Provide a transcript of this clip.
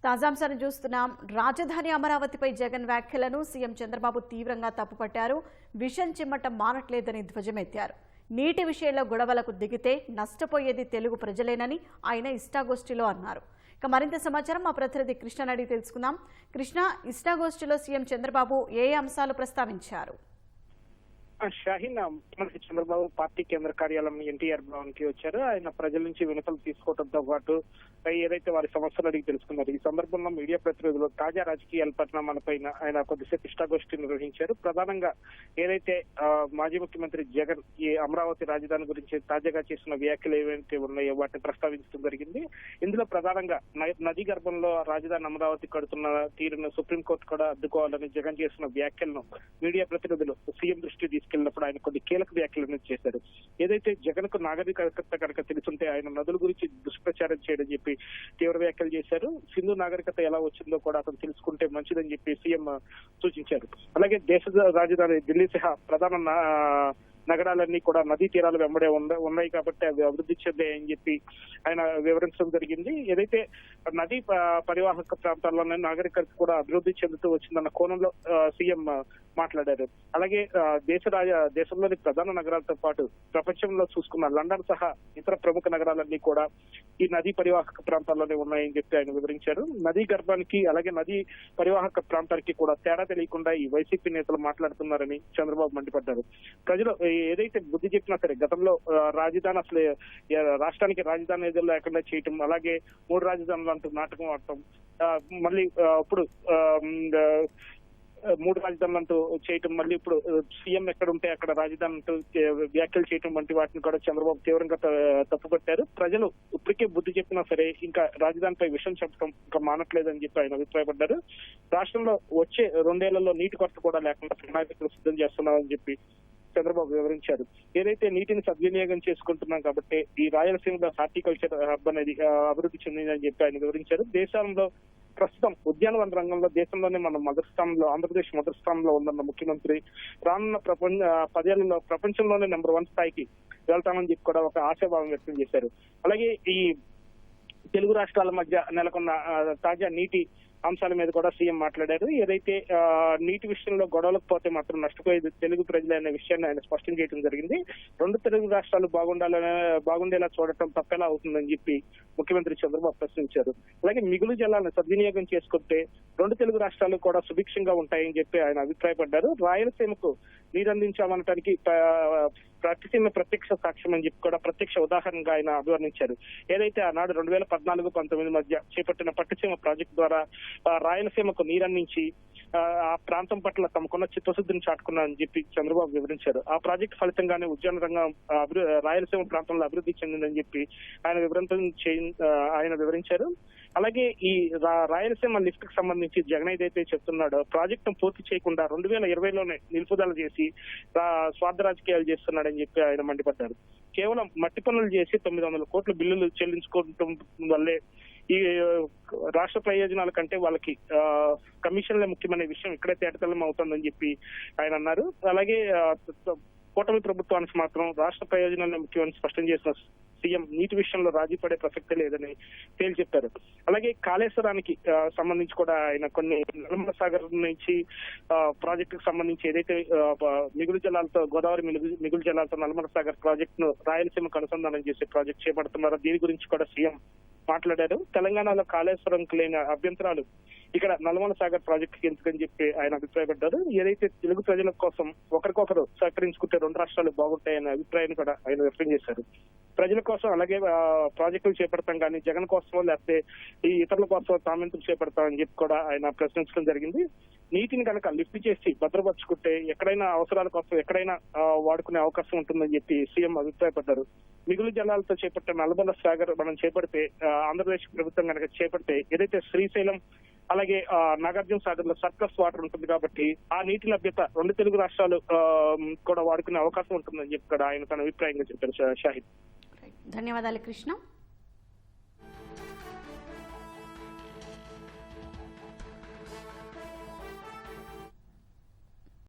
తాజాంశాన్ని చూస్తున్నాం. రాజధాని అమరావతిపై జగన్ వ్యాఖ్యలను సీఎం చంద్రబాబు తీవ్రంగా తప్పుపట్టారు. విషం చిమ్మటం మానట్లేదని ధ్వజమెత్తారు. నీటి విషయంలో గొడవలకు దిగితే నష్టపోయేది తెలుగు ప్రజలేనని ఆయన ఇష్టాగోష్ఠిలో అన్నారు. ఇక మరింత సమాచారం మా ప్రతినిధి కృష్ణ అడిగి తెలుసుకుందాం. కృష్ణ, ఇష్టాగోష్ఠిలో సీఎం చంద్రబాబు ఏ అంశాలు ప్రస్తావించారు? షాహీన్ ముఖ్యమంత్రి చంద్రబాబు పార్టీ కేంద్ర కార్యాలయం ఎన్టీఆర్ భవన్ కి వచ్చారు. ఆయన ప్రజల నుంచి వినతులు తీసుకోవడంతో పాటు ఏదైతే వారి సమస్యలు అడిగి తెలుసుకున్నారు. ఈ సందర్భంలో మీడియా ప్రతినిధులు తాజా రాజకీయ పరిణామాలపై ఆయన కొద్దిసేపు ఇష్టాగోష్ఠి నిర్వహించారు. ప్రధానంగా ఏదైతే మాజీ ముఖ్యమంత్రి జగన్ ఈ అమరావతి రాజధాని గురించి తాజాగా చేసిన వ్యాఖ్యలు ఏవైతే ఉన్నాయో వాటిని ప్రస్తావించడం జరిగింది. ఇందులో ప్రధానంగా నదీ గర్భంలో రాజధాని అమరావతి కడుతున్న తీరును సుప్రీంకోర్టు కూడా అడ్డుకోవాలని జగన్ చేసిన వ్యాఖ్యలను మీడియా ప్రతినిధులు సీఎం దృష్టి తీసుకెళ్లినప్పుడు ఆయన కొన్ని కీలక వ్యాఖ్యలను చేశారు. ఏదైతే జగన్ కు నాగరికత కనుక తెలుసుంటే ఆయన నదుల గురించి దుష్ప్రచారం చేయడం చెప్పి తీవ్ర వ్యాఖ్యలు చేశారు. సింధు నాగరికత ఎలా వచ్చిందో కూడా అతను తెలుసుకుంటే మంచిదని చెప్పి సీఎం సూచించారు. అలాగే దేశ రాజధాని ఢిల్లీ సహా ప్రధాన నగరాలన్నీ కూడా నదీ తీరాలు వెంబడే ఉన్నాయి కాబట్టి అవి అభివృద్ధి చెందాయని చెప్పి ఆయన వివరించడం జరిగింది. ఏదైతే నదీ పరివాహక ప్రాంతాల్లోనే నాగరికత కూడా అభివృద్ధి చెందుతూ వచ్చిందన్న కోణంలో సీఎం మాట్లాడారు. అలాగే దేశంలోని ప్రధాన నగరాలతో పాటు ప్రపంచంలో చూసుకున్న లండన్ సహా ఇతర ప్రముఖ నగరాలన్నీ కూడా ఈ నదీ పరివాహక ప్రాంతాల్లోనే ఉన్నాయని చెప్పి ఆయన వివరించారు. నదీ గర్భానికి అలాగే నదీ పరివాహక ప్రాంతానికి కూడా తేడా తెలియకుండా ఈ వైసీపీ నేతలు మాట్లాడుతున్నారని చంద్రబాబు మండిపడ్డారు. ప్రజలు ఏదైతే బుద్ధి చెప్పినా సరే గతంలో రాజధాని అసలు రాష్ట్రానికి రాజధాని ఏదో లేకుండా చేయటం, అలాగే 3 రాజధానులు అంటూ నాటకం ఆడటం, మళ్ళీ ఇప్పుడు 3 రాజధానులు అంటూ చేయటం, మళ్ళీ ఇప్పుడు సీఎం ఎక్కడ ఉంటే అక్కడ రాజధాని అంటూ వ్యాఖ్యలు చేయటం వంటి వాటిని కూడా చంద్రబాబు తీవ్రంగా తప్పుపట్టారు. ప్రజలు ఇప్పటికే బుద్ధి చెప్పినా సరే ఇంకా రాజధానిపై విషయం చెప్పడం ఇంకా మానట్లేదని చెప్పి ఆయన అభిప్రాయపడ్డారు. రాష్ట్రంలో వచ్చే 2 ఏళ్లలో నీటి కొరత కూడా లేకుండా ప్రణాళికలు సిద్ధం చేస్తున్నామని చెప్పి చంద్రబాబు వివరించారు. ఏదైతే నీటిని సద్వినియోగం చేసుకుంటున్నాం కాబట్టి ఈ రాయలసీమలో హార్టికల్చర్ హబ్ అనేది అభివృద్ధి చెందిందని చెప్పి ఆయన వివరించారు. దేశంలో ప్రస్తుతం ఉద్యానవన రంగంలో దేశంలోనే మనం మొదటి స్థానంలో, ఆంధ్రప్రదేశ్ మొదటి స్థానంలో ఉందన్న ముఖ్యమంత్రి రానున్న 10 ఏళ్లలో ప్రపంచంలోనే నెంబర్ 1 స్థాయికి వెళ్తామని చెప్పి కూడా ఒక ఆశాభావం వ్యక్తం చేశారు. అలాగే ఈ తెలుగు రాష్ట్రాల మధ్య నెలకొన్న తాజా నీటి అంశాల మీద కూడా సీఎం మాట్లాడారు. ఏదైతే నీటి విషయంలో గొడవలకు పోతే మాత్రం నష్టపోయేది తెలుగు ప్రజలు అనే విషయాన్ని ఆయన స్పష్టం చేయడం జరిగింది. 2 తెలుగు రాష్ట్రాలు బాగుండేలా చూడటం తప్పెలా అవుతుందని చెప్పి ముఖ్యమంత్రి చంద్రబాబు ప్రశ్నించారు. అలాగే మిగులు జలాలను సద్వినియోగం చేసుకుంటే 2 తెలుగు రాష్ట్రాలు కూడా సుభిక్షంగా ఉంటాయని చెప్పి ఆయన అభిప్రాయపడ్డారు. రాయలసీమకు నీరందించామనటానికి ప్రతిసీమ ప్రత్యక్ష సాక్ష్యం అని చెప్పి కూడా ప్రత్యక్ష ఉదాహరణగా ఆయన అభివర్ణించారు. ఏదైతే ఆనాడు 2014-19 మధ్య చేపట్టిన పట్టిసీమ ప్రాజెక్టు ద్వారా రాయలసీమకు నీరందించి ఆ ప్రాంతం పట్ల తమకున్న చిత్తశుద్ధిని చాటుకున్నారని చెప్పి చంద్రబాబు వివరించారు. ఆ ప్రాజెక్టు ఫలితంగానే ఉద్యాన రంగం రాయలసీమ ప్రాంతంలో అభివృద్ధి చెందిందని చెప్పి ఆయన వివరించారు. అలాగే ఈ రాయలసీమ లిఫ్ట్ కి సంబంధించి జగన్ ఏదైతే చెప్తున్నాడో ప్రాజెక్టును పూర్తి చేయకుండా 2020లోనే నిలుపుదల చేసి స్వార్థ రాజకీయాలు చేస్తున్నాడని చెప్పి ఆయన మండిపడ్డారు. కేవలం మట్టి పనులు చేసి 900 కోట్ల బిల్లులు చెల్లించుకోవడం వల్లే ఈ రాష్ట్ర ప్రయోజనాల కంటే వాళ్ళకి కమిషన్లే ముఖ్యమనే విషయం ఇక్కడే తేటతెల్లం అవుతుందని చెప్పి ఆయన అన్నారు. అలాగే కూటమి ప్రభుత్వానికి మాత్రం రాష్ట్ర ప్రయోజనాలే ముఖ్యమని స్పష్టం చేసిన సీఎం నీటి విషయంలో రాజీ పడే ప్రసక్తే లేదని తేల్చెప్పారు. అలాగే కాళేశ్వరానికి సంబంధించి కూడా ఆయన కొన్ని నల్లమల సాగర్ నుంచి ప్రాజెక్టుకు సంబంధించి ఏదైతే మిగులు జలాలతో గోదావరి మిగులు జలాలతో నల్లమల సాగర్ ప్రాజెక్టును రాయలసీమకు అనుసంధానం చేసే ప్రాజెక్టు చేపడుతున్నారో దీని గురించి కూడా సీఎం మాట్లాడారు. తెలంగాణలో కాళేశ్వరంకు లేని అభ్యంతరాలు ఇక్కడ నల్లమల సాగర్ ప్రాజెక్టుకి ఎందుకని చెప్పి ఆయన అభిప్రాయపడ్డారు. ఏదైతే తెలుగు ప్రజల కోసం ఒకరికొకరు సహకరించుకుంటే 2 రాష్ట్రాలు బాగుంటాయనే అభిప్రాయాన్ని కూడా ఆయన వ్యక్తం చేశారు. ప్రజల కోసం అలాగే ప్రాజెక్టులు చేపడతాం కానీ జగన్ కోసమో లేకపోతే ఈ ఇతరుల కోసం తామెందుకు చేపడతామని చెప్పి కూడా ఆయన ప్రశ్నించడం జరిగింది. నీటిని కనుక లిఫ్ట్ చేసి భద్రపరుచుకుంటే ఎక్కడైనా అవసరాల కోసం ఎక్కడైనా వాడుకునే అవకాశం ఉంటుందని చెప్పి సీఎం అభిప్రాయపడ్డారు. మిగులు జలాలతో చేపట్టిన నల్లమల సాగర్ మనం చేపడితే ఆంధ్రప్రదేశ్ ప్రభుత్వం కనుక చేపడితే ఏదైతే శ్రీశైలం అలాగే నాగార్జున సాగర్ లో సర్ప్లస్ వాటర్ ఉంటుంది కాబట్టి ఆ నీటి లభ్యత 2 తెలుగు రాష్ట్రాలు కూడా వాడుకునే అవకాశం ఉంటుందని చెప్పి కూడా ఆయన తన అభిప్రాయంగా చెప్పారు. షాహిద్, ధన్యవాదాలు కృష్ణ.